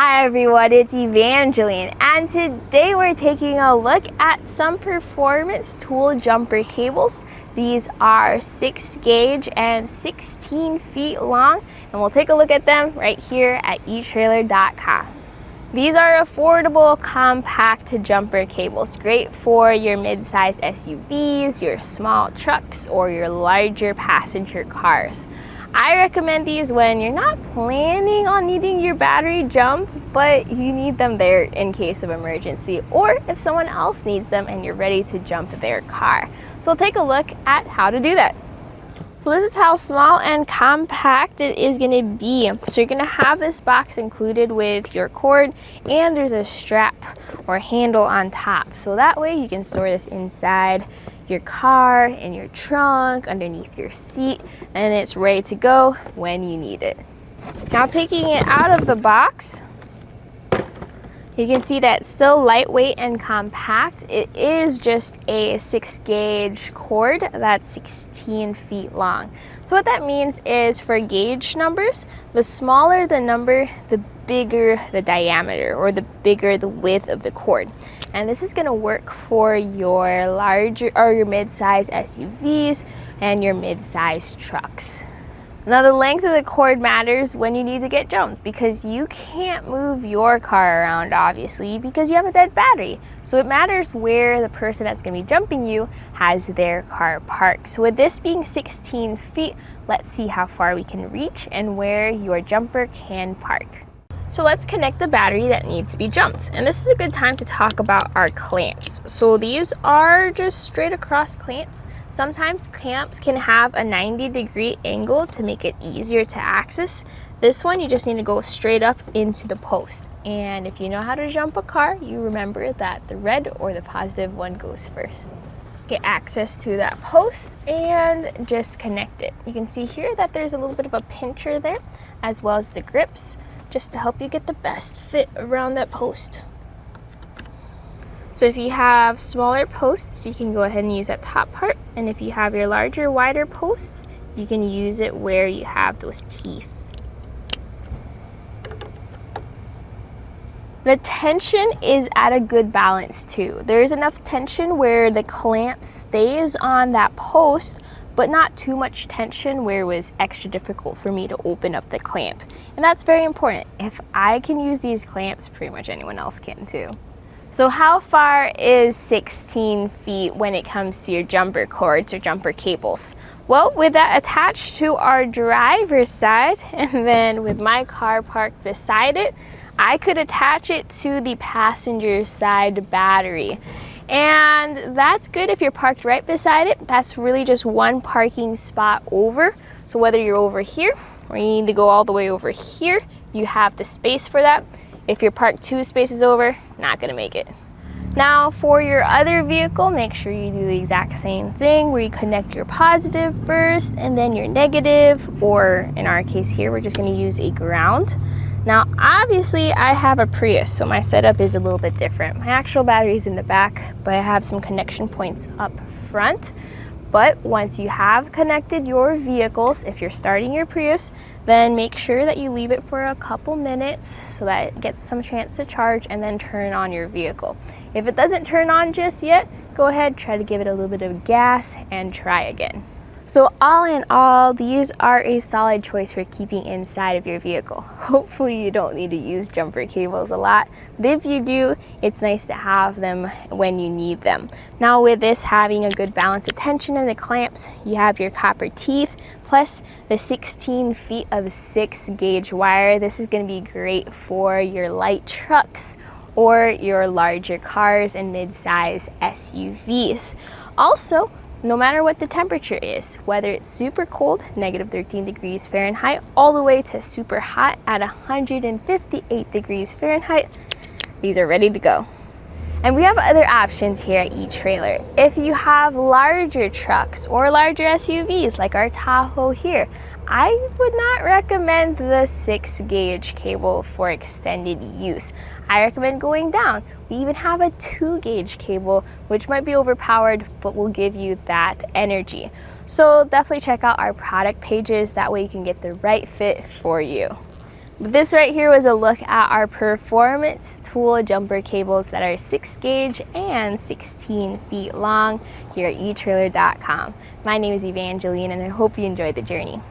Hi everyone, it's Evangeline, and today we're taking a look at some performance tool jumper cables. These are 6 gauge and 16 feet long, and we'll take a look at them right here at etrailer.com. These are affordable, compact jumper cables, great for your mid-size SUVs, your small trucks, or your larger passenger cars. I recommend these when you're not planning on needing your battery jumped, but you need them there in case of emergency, or if someone else needs them and you're ready to jump their car. So we'll take a look at how to do that. So this is how small and compact it is going to be. So you're going to have this box included with your cord, and there's a strap or handle on top. So that way you can store this inside your car, in your trunk, underneath your seat, and it's ready to go when you need it. Now taking it out of the box, you can see that it's still lightweight and compact. It is just a 6 gauge cord that's 16 feet long. So what that means is for gauge numbers, the smaller the number, the bigger the diameter, or the bigger the width of the cord. And this is going to work for your larger or your mid-size SUVs and your mid-size trucks. Now the length of the cord matters when you need to get jumped, because you can't move your car around obviously because you have a dead battery. So it matters where the person that's going to be jumping you has their car parked. So with this being 16 feet, let's see how far we can reach and where your jumper can park. So let's connect the battery that needs to be jumped. And this is a good time to talk about our clamps. So these are just straight across clamps. Sometimes clamps can have a 90-degree angle to make it easier to access. This one, you just need to go straight up into the post. And if you know how to jump a car, you remember that the red or the positive one goes first. Get access to that post and just connect it. You can see here that there's a little bit of a pincher there, as well as the grips, just to help you get the best fit around that post. So if you have smaller posts, you can go ahead and use that top part. And if you have your larger, wider posts, you can use it where you have those teeth. The tension is at a good balance too. There's enough tension where the clamp stays on that post, but not too much tension where it was extra difficult for me to open up the clamp. And that's very important. If I can use these clamps, pretty much anyone else can too. So how far is 16 feet when it comes to your jumper cords or jumper cables? Well, with that attached to our driver's side, and then with my car parked beside it, I could attach it to the passenger side battery. And that's good if you're parked right beside it. That's really just one parking spot over. So whether you're over here or you need to go all the way over here, you have the space for that. If you're parked 2 spaces over, not gonna make it. Now for your other vehicle, make sure you do the exact same thing where you connect your positive first and then your negative, or in our case here, we're just gonna use a ground. Now, obviously I have a Prius, so my setup is a little bit different. My actual battery is in the back, but I have some connection points up front. But once you have connected your vehicles, if you're starting your Prius, then make sure that you leave it for a couple minutes so that it gets some chance to charge, and then turn on your vehicle. If it doesn't turn on just yet, go ahead, try to give it a little bit of gas and try again. So all in all, these are a solid choice for keeping inside of your vehicle. Hopefully you don't need to use jumper cables a lot, but if you do, it's nice to have them when you need them. Now with this having a good balance of tension in the clamps, you have your copper teeth, plus the 16 feet of 6 gauge wire. This is gonna be great for your light trucks or your larger cars and mid-size SUVs. Also, no matter what the temperature is, whether it's super cold, -13 degrees Fahrenheit, all the way to super hot at 158 degrees Fahrenheit, these are ready to go. And we have other options here at eTrailer. If you have larger trucks or larger SUVs like our Tahoe here, I would not recommend the 6 gauge cable for extended use. I recommend going down. We even have a 2 gauge cable, which might be overpowered, but will give you that energy. So definitely check out our product pages. That way you can get the right fit for you. This right here was a look at our performance tool jumper cables that are 6 gauge and 16 feet long here at etrailer.com. My name is Evangeline, and I hope you enjoyed the journey.